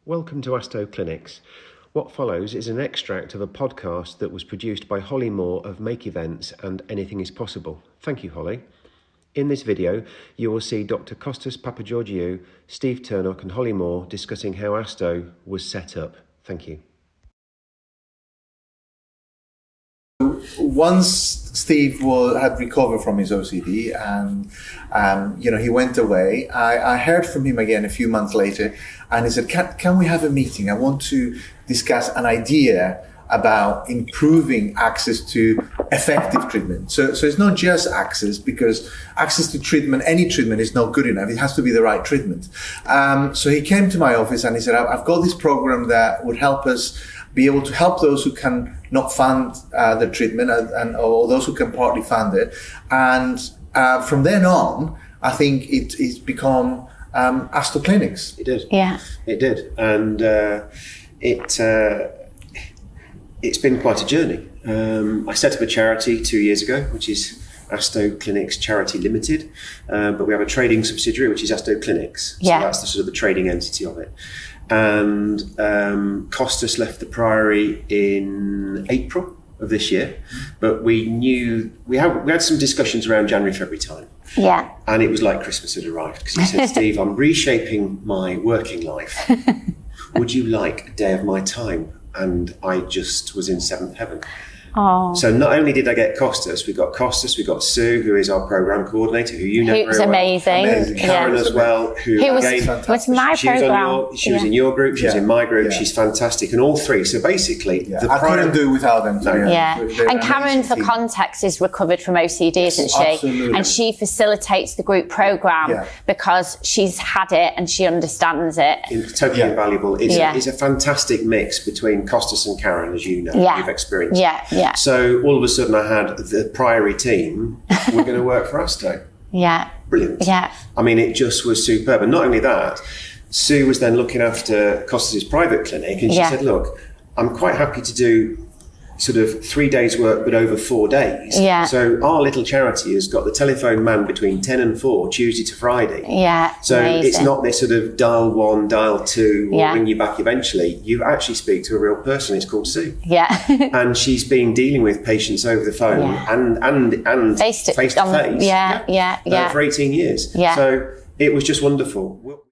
Welcome to Asto Clinics. What follows is an extract of a podcast that was produced by Holly Moore of Make Events and Anything is Possible. Thank you, Holly. In this video, you will see Dr. Kostas Papageorgiou, Steve Turnock and Holly Moore discussing how Asto was set up. Thank you. Once Steve had recovered from his OCD and he went away, I heard from him again a few months later, and he said, can we have a meeting? I want to discuss an idea about improving access to effective treatment. So it's not just access, because access to treatment, any treatment, is not good enough. It has to be the right treatment. So he came to my office and he said, I've got this program that would help us be able to help those who can not fund the treatment or those who can partly fund it. And from then on, I think it's become Asto Clinics. It did. Yeah. It did. And it's been quite a journey. I set up a charity 2 years ago, which is Asto Clinics Charity Limited, but we have a trading subsidiary, which is Asto Clinics. So that's the sort of the trading entity of it. And Kostas left the Priory in April of this year, but we knew we had some discussions around January, February time. Yeah. And it was like Christmas had arrived, because he said, Steve, I'm reshaping my working life. Would you like a day of my time? And I just was in seventh heaven. Oh. So not only did I get Kostas, we got Sue, who is our program coordinator, who you know very well. Amazing. Karen as well, who was my program. She was in your group, she was in my group. She's fantastic, and all three. So basically, I couldn't do without them. And Karen, for context, is recovered from OCD, isn't she? Absolutely. And she facilitates the group program because she's had it and she understands it. It's totally invaluable. It's a fantastic mix between Kostas and Karen, as you know, you've experienced. Yeah. So all of a sudden I had the Priory team, we're going to work for Asto. Yeah. Brilliant. Yeah. I mean, it just was superb. And not only that, Sue was then looking after Kostas' private clinic, and she said, look, I'm quite happy to do sort of 3 days work, but over 4 days. Yeah. So our little charity has got the telephone man between 10 and 4, Tuesday to Friday. Yeah. So amazing. It's not this sort of dial 1, dial 2, or ring you back eventually. You actually speak to a real person. It's called Sue. Yeah. And she's been dealing with patients over the phone and face to face. Yeah. For 18 years. Yeah. So it was just wonderful.